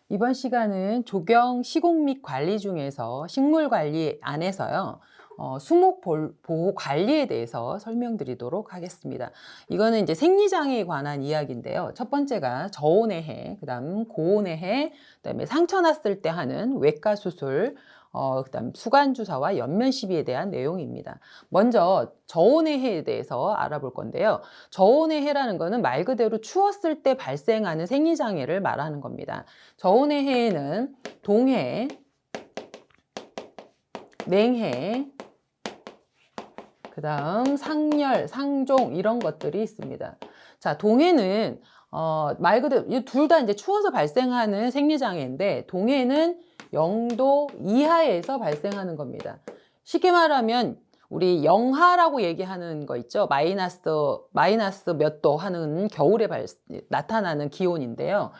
이번 시간은 조경 시공 및 관리 중에서 식물 관리 안에서요. 수목 보호 관리에 대해서 설명드리도록 하겠습니다. 이거는 이제 생리장애에 관한 이야기인데요. 첫 번째가 저온의 해, 그다음 고온의 해, 그다음에 상처 났을 때 하는 외과 수술, 그다음 수간 주사와 연면 시비에 대한 내용입니다. 먼저 저온의 해에 대해서 알아볼 건데요. 저온의 해라는 거는 말 그대로 추웠을 때 발생하는 생리장애를 말하는 겁니다. 저온의 해에는 동해, 냉해, 그 다음 상열, 상종 이런 것들이 있습니다. 자, 동해는 말 그대로 둘 다 이제 추워서 발생하는 생리장애인데 동해는 0도 이하에서 발생하는 겁니다. 쉽게 말하면 우리 영하라고 얘기하는 거 있죠. 마이너스 몇 도 하는 겨울에 나타나는 기온인데요.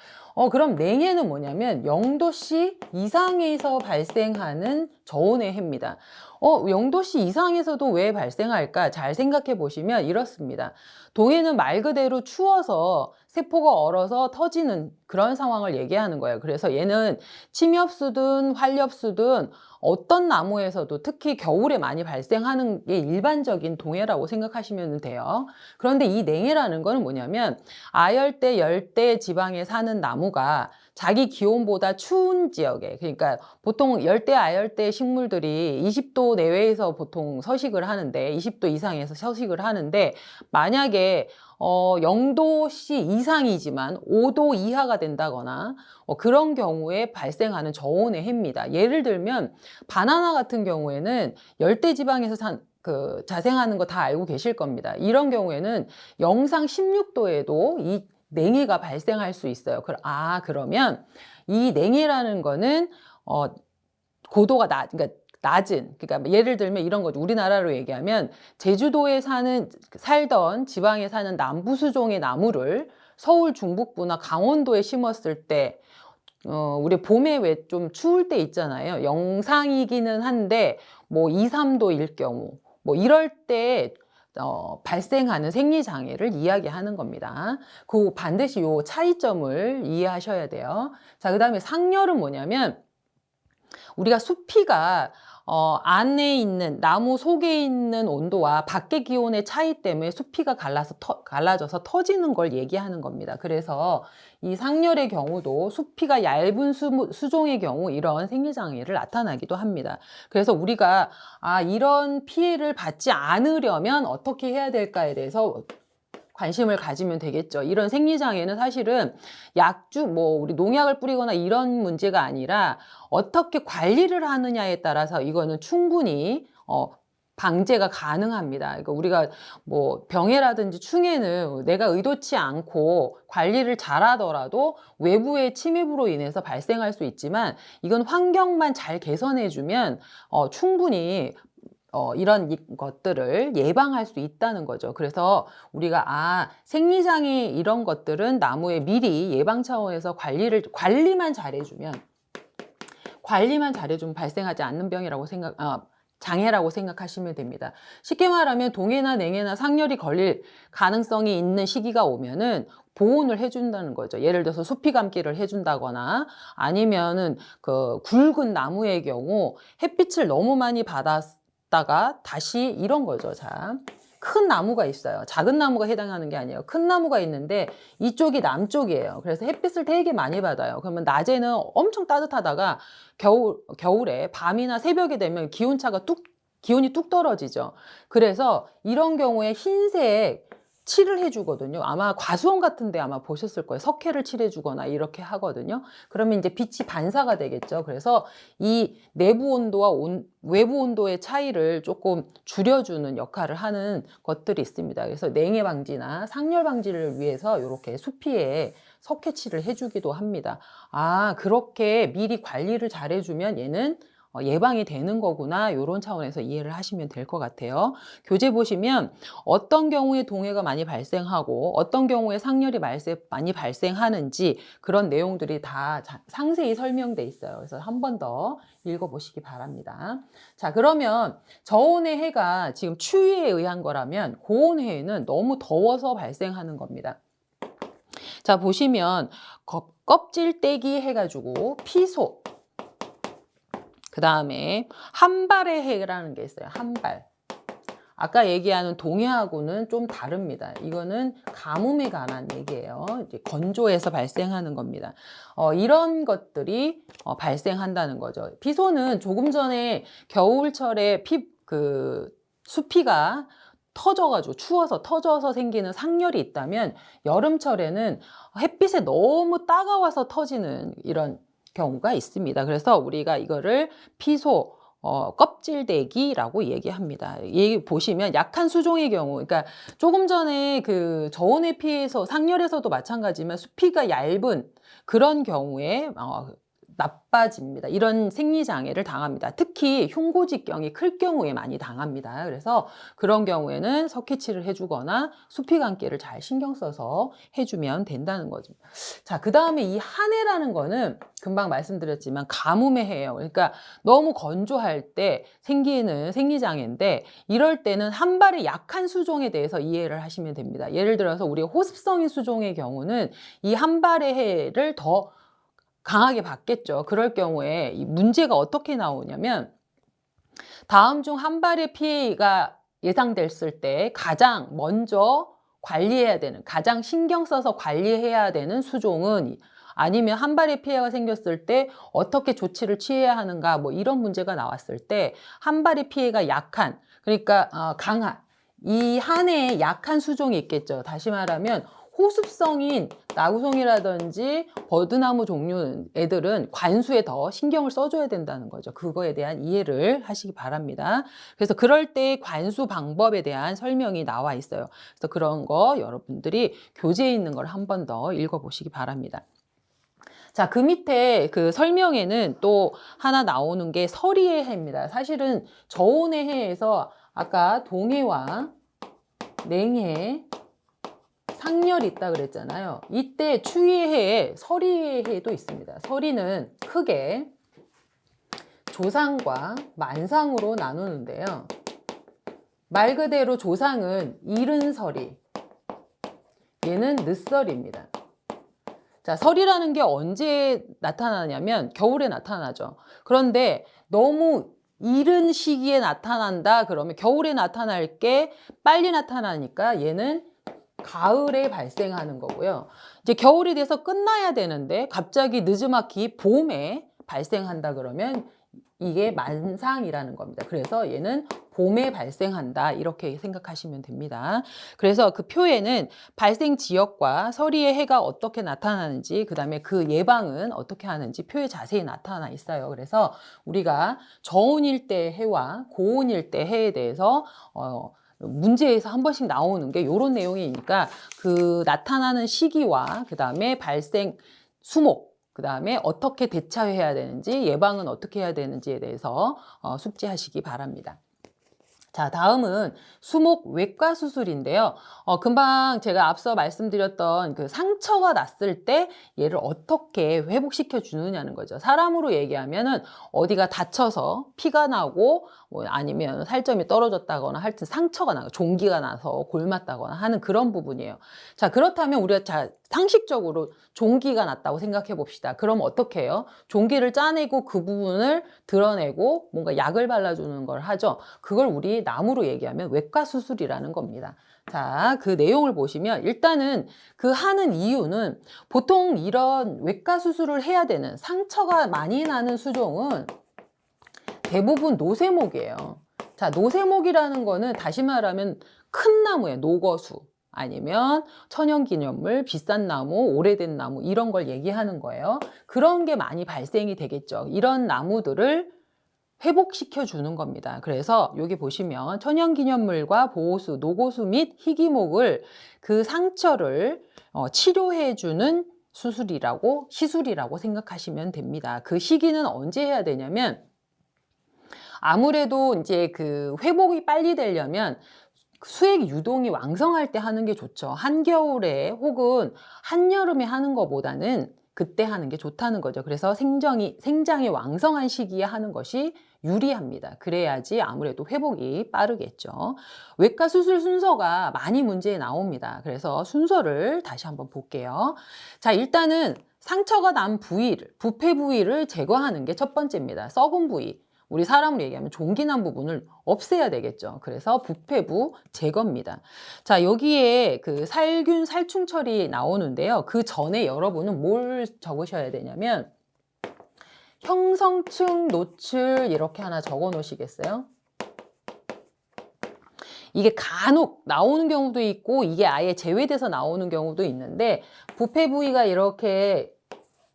그럼 냉해는 뭐냐면 0도씨 이상에서 발생하는 저온의 해입니다. 0도씨 이상에서도 왜 발생할까? 잘 생각해 보시면 이렇습니다. 동해는 말 그대로 추워서 세포가 얼어서 터지는 그런 상황을 얘기하는 거예요. 그래서 얘는 침엽수든 활엽수든 어떤 나무에서도 특히 겨울에 많이 발생하는 게 일반적인 동해라고 생각하시면 돼요. 그런데 이 냉해라는 거는 뭐냐면 아열대, 열대 지방에 사는 나무가 자기 기온보다 추운 지역에, 그러니까 보통 열대, 아열대 식물들이 20도 내외에서 보통 서식을 하는데 20도 이상에서 서식을 하는데 만약에 0도씨 이상이지만 5도 이하가 된다거나 그런 경우에 발생하는 저온의 해입니다. 예를 들면 바나나 같은 경우에는 열대 지방에서 자생하는 거 다 알고 계실 겁니다. 이런 경우에는 영상 16도에도 이 냉해가 발생할 수 있어요. 그러면 이 냉해라는 거는 고도가 그러니까 낮은, 그러니까 예를 들면 이런 거죠. 우리나라로 얘기하면 제주도에 살던 지방에 사는 남부수종의 나무를 서울 중북부나 강원도에 심었을 때 우리 봄에 왜 좀 추울 때 있잖아요. 영상이기는 한데 뭐 2, 3도일 경우 뭐 이럴 때 발생하는 생리장애를 이야기하는 겁니다. 그 반드시 요 차이점을 이해하셔야 돼요. 자, 그 다음에 상열은 뭐냐면 우리가 수피가 안에 있는 나무 속에 있는 온도와 밖의 기온의 차이 때문에 수피가 갈라져서 터지는 걸 얘기하는 겁니다. 그래서 이 상열의 경우도 수피가 얇은 수종의 경우 이런 생리장애를 나타나기도 합니다. 그래서 우리가 이런 피해를 받지 않으려면 어떻게 해야 될까에 대해서 관심을 가지면 되겠죠. 이런 생리장애는 사실은 우리 농약을 뿌리거나 이런 문제가 아니라 어떻게 관리를 하느냐에 따라서 이거는 충분히 방제가 가능합니다. 그러니까 우리가 뭐 병해라든지 충해는 내가 의도치 않고 관리를 잘하더라도 외부의 침입으로 인해서 발생할 수 있지만 이건 환경만 잘 개선해주면 충분히 이런 것들을 예방할 수 있다는 거죠. 그래서 우리가 생리장애 이런 것들은 나무에 미리 예방 차원에서 관리만 잘해주면 발생하지 않는 장애라고 생각하시면 됩니다. 쉽게 말하면 동해나 냉해나 상열이 걸릴 가능성이 있는 시기가 오면은 보온을 해준다는 거죠. 예를 들어서 수피 감기를 해준다거나 아니면은 그 굵은 나무의 경우 햇빛을 너무 많이 받았다가 다시 이런 거죠. 자, 큰 나무가 있어요. 작은 나무가 해당하는 게 아니에요. 큰 나무가 있는데 이쪽이 남쪽이에요. 그래서 햇빛을 되게 많이 받아요. 그러면 낮에는 엄청 따뜻하다가 겨울에 밤이나 새벽이 되면 기온이 뚝 떨어지죠. 그래서 이런 경우에 흰색 칠을 해주거든요. 아마 과수원 같은 데 아마 보셨을 거예요. 석회를 칠해주거나 이렇게 하거든요. 그러면 이제 빛이 반사가 되겠죠. 그래서 이 내부 온도와 외부 온도의 차이를 조금 줄여주는 역할을 하는 것들이 있습니다. 그래서 냉해 방지나 상열 방지를 위해서 이렇게 수피에 석회칠을 해주기도 합니다. 그렇게 미리 관리를 잘해주면 얘는 예방이 되는 거구나 이런 차원에서 이해를 하시면 될 것 같아요. 교재 보시면 어떤 경우에 동해가 많이 발생하고 어떤 경우에 상열이 많이 발생하는지 그런 내용들이 다 상세히 설명돼 있어요. 그래서 한 번 더 읽어보시기 바랍니다. 자, 그러면 저온의 해가 지금 추위에 의한 거라면 고온의 해는 너무 더워서 발생하는 겁니다. 자, 보시면 껍질 떼기 해가지고 피소. 그 다음에 한발의 해라는 게 있어요. 한발. 아까 얘기하는 동해하고는 좀 다릅니다. 이거는 가뭄에 관한 얘기예요. 이제 건조해서 발생하는 겁니다. 이런 것들이 발생한다는 거죠. 피소는 조금 전에 겨울철에 수피가 터져가지고 추워서 터져서 생기는 상열이 있다면 여름철에는 햇빛에 너무 따가워서 터지는 이런 경우가 있습니다. 그래서 우리가 이거를 피소, 껍질대기라고 얘기합니다. 여기 보시면 약한 수종의 경우, 그러니까 조금 전에 그 저온에 피해서 상열에서도 마찬가지지만 수피가 얇은 그런 경우에 나빠집니다. 이런 생리장애를 당합니다. 특히 흉고직경이 클 경우에 많이 당합니다. 그래서 그런 경우에는 석회치를 해주거나 수피 감기를 잘 신경 써서 해주면 된다는 거죠. 자, 그 다음에 이 한해라는 거는 금방 말씀드렸지만 가뭄의 해예요. 그러니까 너무 건조할 때 생기는 생리장애인데 이럴 때는 한 발의 약한 수종에 대해서 이해를 하시면 됩니다. 예를 들어서 우리가 호습성인 수종의 경우는 이 한 발의 해를 더 강하게 받겠죠. 그럴 경우에 이 문제가 어떻게 나오냐면 다음 중 한 발의 피해가 예상됐을 때 가장 먼저 관리해야 되는, 가장 신경 써서 관리해야 되는 수종은 아니면 한 발의 피해가 생겼을 때 어떻게 조치를 취해야 하는가 뭐 이런 문제가 나왔을 때 한 발의 피해가 약한, 그러니까 강한, 이 한 해에 약한 수종이 있겠죠. 다시 말하면 호습성인 나구송이라든지 버드나무 종류 애들은 관수에 더 신경을 써줘야 된다는 거죠. 그거에 대한 이해를 하시기 바랍니다. 그래서 그럴 때 관수 방법에 대한 설명이 나와 있어요. 그래서 그런 거 여러분들이 교재에 있는 걸 한 번 더 읽어보시기 바랍니다. 자, 그 밑에 그 설명에는 또 하나 나오는 게 서리의 해입니다. 사실은 저온의 해에서 아까 동해와 냉해, 상열이 있다 그랬잖아요. 이때 추위의 해에 서리의 해도 있습니다. 서리는 크게 조상과 만상으로 나누는데요. 말 그대로 조상은 이른 서리, 얘는 늦서리입니다. 자, 설이라는 게 언제 나타나냐면 겨울에 나타나죠. 그런데 너무 이른 시기에 나타난다 그러면 겨울에 나타날 게 빨리 나타나니까 얘는 가을에 발생하는 거고요. 이제 겨울이 돼서 끝나야 되는데 갑자기 느지막이 봄에 발생한다 그러면 이게 만상이라는 겁니다. 그래서 얘는 봄에 발생한다 이렇게 생각하시면 됩니다. 그래서 그 표에는 발생 지역과 서리의 해가 어떻게 나타나는지 그 다음에 그 예방은 어떻게 하는지 표에 자세히 나타나 있어요. 그래서 우리가 저온일 때 해와 고온일 때 해에 대해서 문제에서 한 번씩 나오는 게 이런 내용이니까 그 나타나는 시기와 그 다음에 발생 수목, 그 다음에 어떻게 대처해야 되는지, 예방은 어떻게 해야 되는지에 대해서 숙지하시기 바랍니다. 자, 다음은 수목 외과 수술인데요. 금방 제가 앞서 말씀드렸던 그 상처가 났을 때 얘를 어떻게 회복시켜 주느냐는 거죠. 사람으로 얘기하면은 어디가 다쳐서 피가 나고 뭐 아니면 살점이 떨어졌다거나 하여튼 상처가 나고 종기가 나서 골맞다거나 하는 그런 부분이에요. 자, 그렇다면 우리가 상식적으로 종기가 났다고 생각해 봅시다. 그럼 어떻게 해요? 종기를 짜내고 그 부분을 드러내고 뭔가 약을 발라주는 걸 하죠. 그걸 우리 나무로 얘기하면 외과 수술이라는 겁니다. 자, 그 내용을 보시면 일단은 그 하는 이유는 보통 이런 외과 수술을 해야 되는 상처가 많이 나는 수종은 대부분 노쇠목이에요. 자, 노쇠목이라는 거는 다시 말하면 큰 나무예요. 노거수. 아니면 천연기념물, 비싼 나무, 오래된 나무 이런 걸 얘기하는 거예요. 그런 게 많이 발생이 되겠죠. 이런 나무들을 회복시켜 주는 겁니다. 그래서 여기 보시면 천연기념물과 보호수, 노고수 및 희귀목을 그 상처를 치료해 주는 시술이라고 생각하시면 됩니다. 그 시기는 언제 해야 되냐면 아무래도 이제 그 회복이 빨리 되려면 수액 유동이 왕성할 때 하는 게 좋죠. 한겨울에 혹은 한여름에 하는 것보다는 그때 하는 게 좋다는 거죠. 그래서 생장이 왕성한 시기에 하는 것이 유리합니다. 그래야지 아무래도 회복이 빠르겠죠. 외과 수술 순서가 많이 문제에 나옵니다. 그래서 순서를 다시 한번 볼게요. 자, 일단은 상처가 난 부위를, 부패 부위를 제거하는 게 첫 번째입니다. 썩은 부위. 우리 사람으로 얘기하면 종기난 부분을 없애야 되겠죠. 그래서 부패부 제거입니다. 자, 여기에 그 살균, 살충철이 나오는데요. 그 전에 여러분은 뭘 적으셔야 되냐면 형성층 노출 이렇게 하나 적어 놓으시겠어요? 이게 간혹 나오는 경우도 있고 이게 아예 제외돼서 나오는 경우도 있는데 부패 부위가 이렇게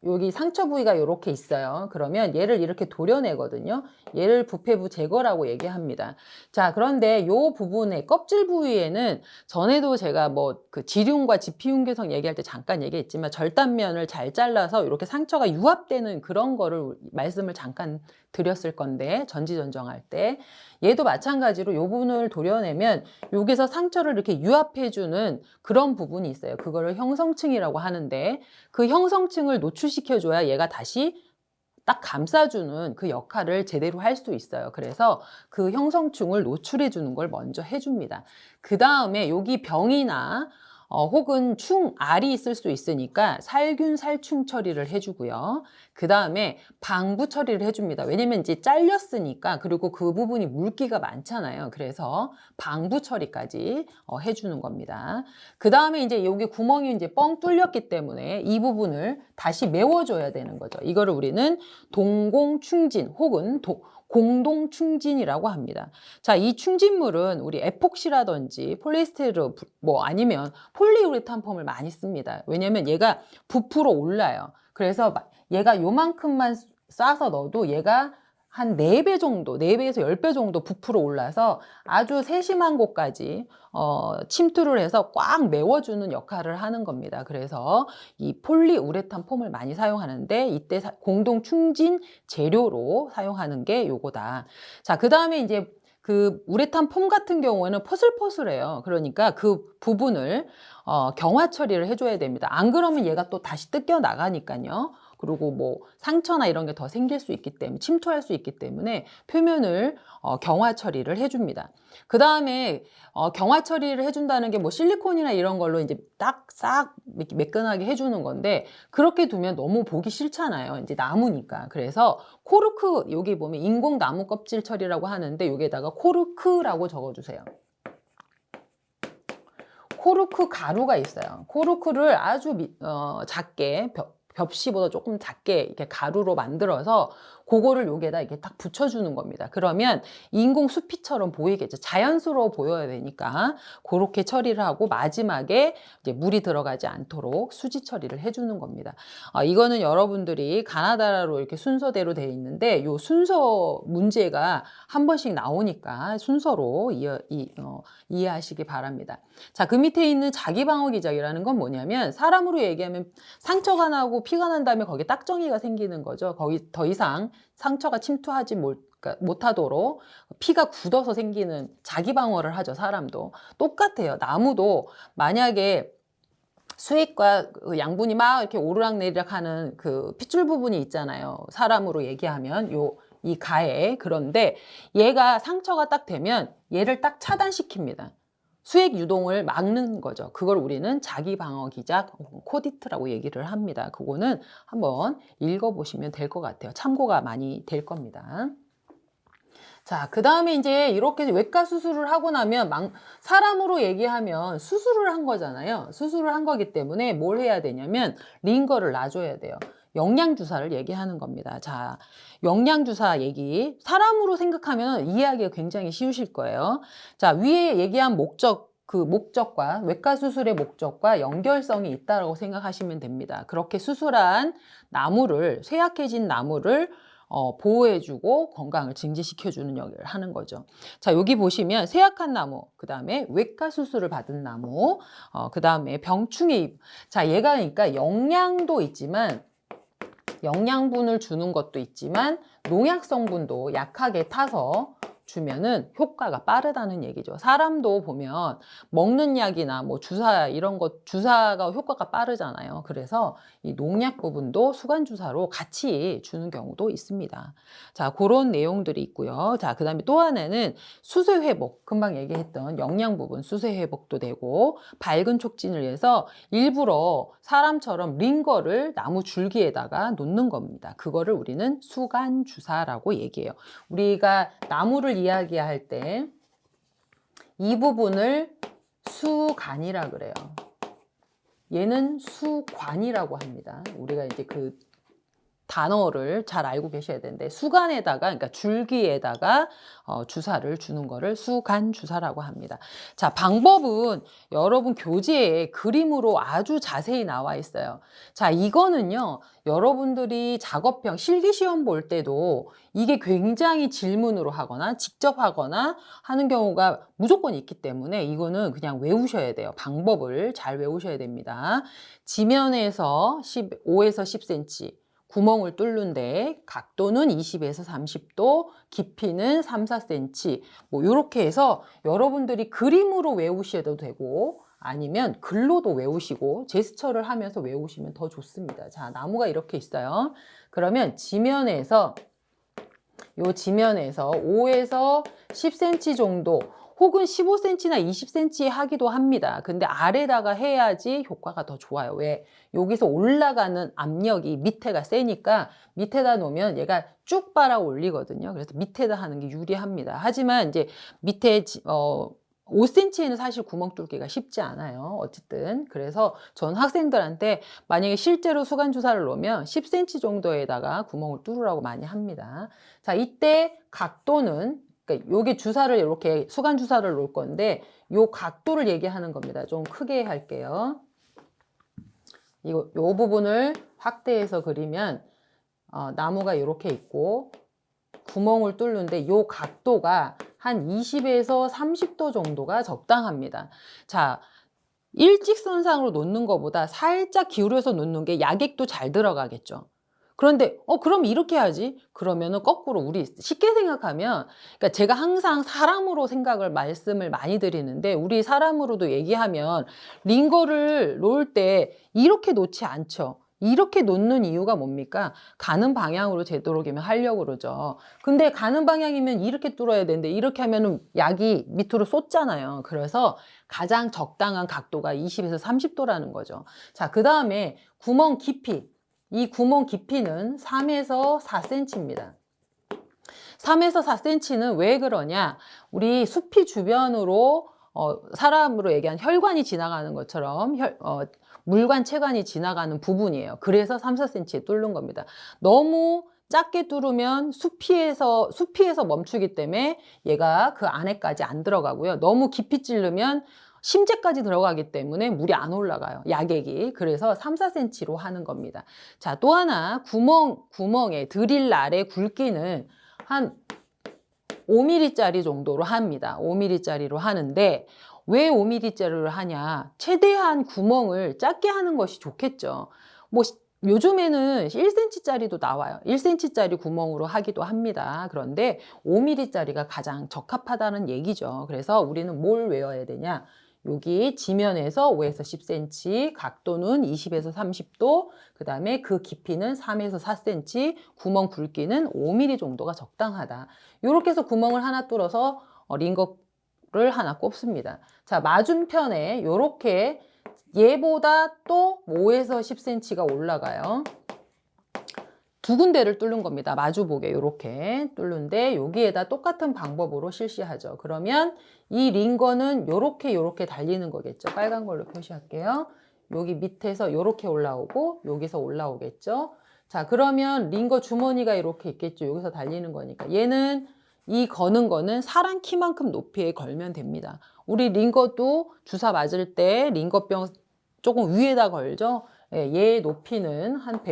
여기 상처 부위가 이렇게 있어요. 그러면 얘를 이렇게 도려내거든요. 얘를 부패부 제거라고 얘기합니다. 자, 그런데 이 부분의 껍질 부위에는 전에도 제가 뭐 그 지륜과 지피흉계성 얘기할 때 잠깐 얘기했지만 절단면을 잘 잘라서 이렇게 상처가 유합되는 그런 거를 말씀을 잠깐 드렸을 건데 전지전정할 때 얘도 마찬가지로 이 부분을 도려내면 여기서 상처를 이렇게 유합해주는 그런 부분이 있어요. 그거를 형성층이라고 하는데 그 형성층을 노출시켜줘야 얘가 다시 딱 감싸주는 그 역할을 제대로 할 수 있어요. 그래서 그 형성층을 노출해주는 걸 먼저 해줍니다. 그 다음에 여기 병이나 혹은 알이 있을 수 있으니까 살균, 살충 처리를 해주고요. 그 다음에 방부 처리를 해줍니다. 왜냐면 이제 잘렸으니까 그리고 그 부분이 물기가 많잖아요. 그래서 방부 처리까지 해주는 겁니다. 그 다음에 이제 여기 구멍이 이제 뻥 뚫렸기 때문에 이 부분을 다시 메워줘야 되는 거죠. 이거를 우리는 동공충진 혹은 공동충진이라고 합니다. 자, 이 충진물은 우리 에폭시라든지 폴리에스테르 뭐 아니면 폴리우레탄 폼을 많이 씁니다. 왜냐면 얘가 부풀어 올라요. 그래서 얘가 요만큼만 싸서 넣어도 얘가 한 4배 정도, 4배에서 10배 정도 부풀어 올라서 아주 세심한 곳까지 침투를 해서 꽉 메워주는 역할을 하는 겁니다. 그래서 이 폴리우레탄 폼을 많이 사용하는데 이때 공동 충진 재료로 사용하는 게 요거다. 자, 그 다음에 이제 그 우레탄 폼 같은 경우에는 포슬포슬해요. 그러니까 그 부분을 경화 처리를 해줘야 됩니다. 안 그러면 얘가 또 다시 뜯겨 나가니까요. 그리고 뭐 상처나 이런 게 더 생길 수 있기 때문에 침투할 수 있기 때문에 표면을 경화 처리를 해줍니다. 그 다음에 경화 처리를 해준다는 게 뭐 실리콘이나 이런 걸로 이제 딱 싹 매끈하게 해주는 건데 그렇게 두면 너무 보기 싫잖아요. 이제 나무니까. 그래서 코르크 여기 보면 인공 나무 껍질 처리라고 하는데 여기에다가 코르크라고 적어주세요. 코르크 가루가 있어요. 코르크를 아주 작게 벽시보다 조금 작게 이렇게 가루로 만들어서 그거를 여기에다 이렇게 딱 붙여주는 겁니다. 그러면 인공 수피처럼 보이겠죠. 자연스러워 보여야 되니까 그렇게 처리를 하고 마지막에 이제 물이 들어가지 않도록 수지 처리를 해주는 겁니다. 이거는 여러분들이 가나다라로 이렇게 순서대로 되어 있는데 이 순서 문제가 한 번씩 나오니까 순서로 이해하시기 바랍니다. 자, 그 밑에 있는 자기방어기작이라는 건 뭐냐면 사람으로 얘기하면 상처가 나고 피가 난 다음에 거기에 딱정이가 생기는 거죠. 거기 더 이상 상처가 침투하지 못하도록 피가 굳어서 생기는 자기방어를 하죠. 사람도 똑같아요. 나무도 만약에 수액과 양분이 막 이렇게 오르락내리락 하는 그 핏줄 부분이 있잖아요. 사람으로 얘기하면 이 가에. 그런데 얘가 상처가 딱 되면 얘를 딱 차단시킵니다. 수액 유동을 막는 거죠. 그걸 우리는 자기방어 기작, 코디트라고 얘기를 합니다. 그거는 한번 읽어보시면 될 것 같아요. 참고가 많이 될 겁니다. 자, 그 다음에 이제 이렇게 외과 수술을 하고 나면 사람으로 얘기하면 수술을 한 거잖아요. 수술을 한 거기 때문에 뭘 해야 되냐면 링거를 놔줘야 돼요. 영양주사를 얘기하는 겁니다. 자, 영양주사 얘기 사람으로 생각하면 이해하기가 굉장히 쉬우실 거예요. 자, 위에 얘기한 그 목적과 외과 수술의 목적과 연결성이 있다고 생각하시면 됩니다. 그렇게 수술한 나무를 쇠약해진 나무를 보호해주고 건강을 증진시켜주는 역할을 하는 거죠. 자, 여기 보시면 쇠약한 나무, 그 다음에 외과 수술을 받은 나무, 그 다음에 병충해. 자, 얘가 그러니까 영양도 있지만 영양분을 주는 것도 있지만 농약 성분도 약하게 타서 주면은 효과가 빠르다는 얘기죠. 사람도 보면 먹는 약이나 뭐 주사 이런 것 주사가 효과가 빠르잖아요. 그래서 이 농약 부분도 수간 주사로 같이 주는 경우도 있습니다. 자, 그런 내용들이 있고요. 자, 그다음에 또 하나는 수세 회복, 금방 얘기했던 영양 부분 수세 회복도 되고 밝은 촉진을 위해서 일부러 사람처럼 링거를 나무 줄기에다가 놓는 겁니다. 그거를 우리는 수간 주사라고 얘기해요. 우리가 나무를 이야기할 때 이 부분을 수간이라 그래요. 얘는 수관이라고 합니다. 우리가 이제 그 단어를 잘 알고 계셔야 되는데 수간에다가 그러니까 줄기에다가 주사를 주는 거를 수간 주사라고 합니다. 자, 방법은 여러분 교재에 그림으로 아주 자세히 나와 있어요. 자, 이거는요 여러분들이 작업형 실기시험 볼 때도 이게 굉장히 질문으로 하거나 직접 하거나 하는 경우가 무조건 있기 때문에 이거는 그냥 외우셔야 돼요. 방법을 잘 외우셔야 됩니다. 지면에서 5에서 10cm 구멍을 뚫는데 각도는 20에서 30도, 깊이는 3, 4cm 뭐 이렇게 해서 여러분들이 그림으로 외우셔도 되고 아니면 글로도 외우시고 제스처를 하면서 외우시면 더 좋습니다. 자, 나무가 이렇게 있어요. 그러면 지면에서 5에서 10cm 정도 혹은 15cm나 20cm 하기도 합니다. 근데 아래다가 해야지 효과가 더 좋아요. 왜? 여기서 올라가는 압력이 밑에가 세니까 밑에다 놓으면 얘가 쭉 빨아 올리거든요. 그래서 밑에다 하는 게 유리합니다. 하지만 이제 밑에 5cm에는 사실 구멍 뚫기가 쉽지 않아요. 어쨌든 그래서 전 학생들한테 만약에 실제로 수간 주사를 놓으면 10cm 정도에다가 구멍을 뚫으라고 많이 합니다. 자, 이때 각도는 그러니까 요게 주사를 이렇게 수간 주사를 놓을 건데 요 각도를 얘기하는 겁니다. 좀 크게 할게요. 요 부분을 확대해서 그리면 나무가 이렇게 있고 구멍을 뚫는데 요 각도가 한 20에서 30도 정도가 적당합니다. 자, 일직선상으로 놓는 것보다 살짝 기울여서 놓는 게 약액도 잘 들어가겠죠. 그런데 그럼 이렇게 하지? 그러면은 거꾸로 우리 쉽게 생각하면 그러니까 제가 항상 사람으로 말씀을 많이 드리는데 우리 사람으로도 얘기하면 링거를 놓을 때 이렇게 놓지 않죠. 이렇게 놓는 이유가 뭡니까? 가는 방향으로 되도록이면 하려고 그러죠. 근데 가는 방향이면 이렇게 뚫어야 되는데 이렇게 하면은 약이 밑으로 쏟잖아요. 그래서 가장 적당한 각도가 20에서 30도라는 거죠. 자, 그 다음에 구멍 깊이. 이 구멍 깊이는 3에서 4cm입니다. 3에서 4cm는 왜 그러냐? 우리 수피 주변으로 사람으로 얘기한 혈관이 지나가는 것처럼 물관, 체관이 지나가는 부분이에요. 그래서 3, 4cm에 뚫는 겁니다. 너무 작게 뚫으면 수피에서 멈추기 때문에 얘가 그 안에까지 안 들어가고요. 너무 깊이 찌르면 심재까지 들어가기 때문에 물이 안 올라가요. 약액이. 그래서 3, 4cm로 하는 겁니다. 자, 또 하나 구멍에 드릴 아래 굵기는 한 5mm짜리 정도로 합니다. 5mm짜리로 하는데 왜 5mm짜리로 하냐? 최대한 구멍을 작게 하는 것이 좋겠죠. 뭐 요즘에는 1cm짜리도 나와요. 1cm짜리 구멍으로 하기도 합니다. 그런데 5mm짜리가 가장 적합하다는 얘기죠. 그래서 우리는 뭘 외워야 되냐? 여기 지면에서 5에서 10cm, 각도는 20에서 30도, 그 다음에 그 깊이는 3에서 4cm, 구멍 굵기는 5mm 정도가 적당하다. 이렇게 해서 구멍을 하나 뚫어서 링거를 하나 꼽습니다. 자, 맞은편에 이렇게 얘보다 또 5에서 10cm가 올라가요. 두 군데를 뚫는 겁니다. 마주보게 이렇게 뚫는데 여기에다 똑같은 방법으로 실시하죠. 그러면 이 링거는 요렇게 달리는 거겠죠. 빨간 걸로 표시할게요. 여기 밑에서 이렇게 올라오고 여기서 올라오겠죠. 자, 그러면 링거 주머니가 이렇게 있겠죠. 여기서 달리는 거니까 얘는 이 거는 거는 사람 키만큼 높이에 걸면 됩니다. 우리 링거도 주사 맞을 때 링거병 조금 위에다 걸죠. 예, 얘 높이는 한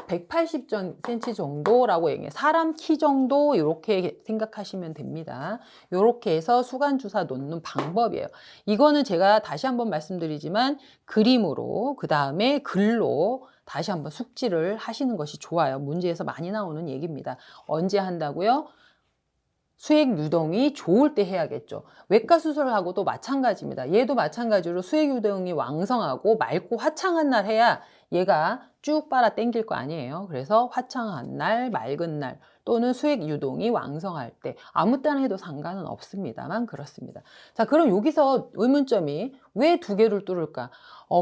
180cm 정도라고 얘기해요. 사람 키 정도 이렇게 생각하시면 됩니다. 이렇게 해서 수간 주사 놓는 방법이에요. 이거는 제가 다시 한번 말씀드리지만 그림으로 그 다음에 글로 다시 한번 숙지를 하시는 것이 좋아요. 문제에서 많이 나오는 얘기입니다. 언제 한다고요? 수액 유동이 좋을 때 해야겠죠. 외과 수술하고도 마찬가지입니다. 얘도 마찬가지로 수액 유동이 왕성하고 맑고 화창한 날 해야 얘가 쭉 빨아 당길 거 아니에요. 그래서 화창한 날, 맑은 날 또는 수액 유동이 왕성할 때 아무 때나 해도 상관은 없습니다만 그렇습니다. 자, 그럼 여기서 의문점이 왜 2개를 뚫을까?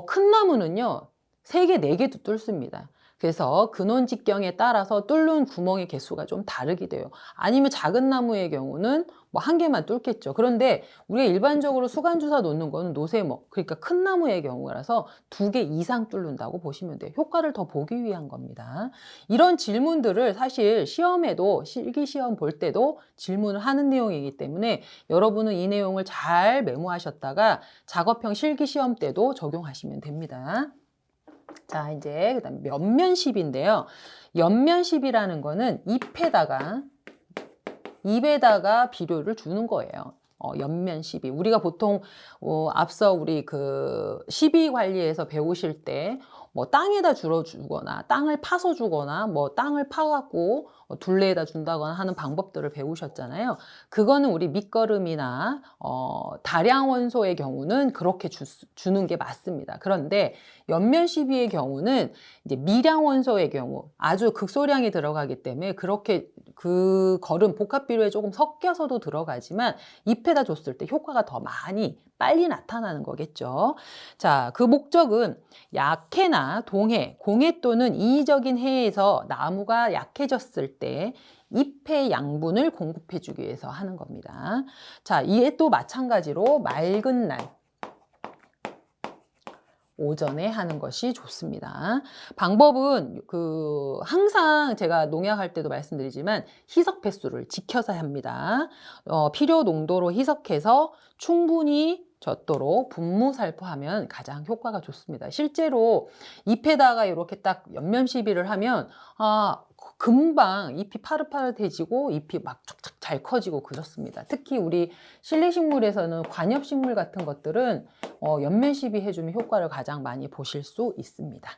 큰 나무는요 3개, 4개도 뚫습니다. 그래서 근원 직경에 따라서 뚫는 구멍의 개수가 좀 다르게 돼요. 아니면 작은 나무의 경우는 뭐 1개만 뚫겠죠. 그런데 우리가 일반적으로 수간주사 놓는 거는 노세모, 그러니까 큰 나무의 경우라서 2개 이상 뚫는다고 보시면 돼요. 효과를 더 보기 위한 겁니다. 이런 질문들을 사실 시험에도 실기시험 볼 때도 질문을 하는 내용이기 때문에 여러분은 이 내용을 잘 메모하셨다가 작업형 실기시험 때도 적용하시면 됩니다. 자, 이제 그다음 옆면십인데요. 옆면십이라는 거는 잎에다가 비료를 주는 거예요. 옆면 시비. 우리가 보통 앞서 우리 그 시비 관리에서 배우실 때 뭐 땅에다 주거나 땅을 파서 주거나 뭐 땅을 파갖고 둘레에다 준다거나 하는 방법들을 배우셨잖아요. 그거는 우리 밑거름이나 다량 원소의 경우는 그렇게 주는 게 맞습니다. 그런데 옆면 시비의 경우는 이제 미량 원소의 경우 아주 극소량이 들어가기 때문에 그렇게 그 거름 복합 비료에 조금 섞여서도 들어가지만 잎에다 줬을 때 효과가 더 많이 빨리 나타나는 거겠죠. 자, 그 목적은 약해나 동해, 공해 또는 인위적인 해에서 나무가 약해졌을 때 잎의 양분을 공급해 주기 위해서 하는 겁니다. 자, 이에 또 마찬가지로 맑은 날 오전에 하는 것이 좋습니다. 방법은 항상 제가 농약할 때도 말씀드리지만 희석 횟수를 지켜서 합니다. 필요 농도로 희석해서 충분히 젖도록 분무살포하면 가장 효과가 좋습니다. 실제로 잎에다가 이렇게 딱 옆면 시비를 하면 금방 잎이 파릇파릇해지고 잎이 막 쫙쫙 잘 커지고 그렇습니다. 특히 우리 실내식물에서는 관엽식물 같은 것들은 옆면 시비 해주면 효과를 가장 많이 보실 수 있습니다.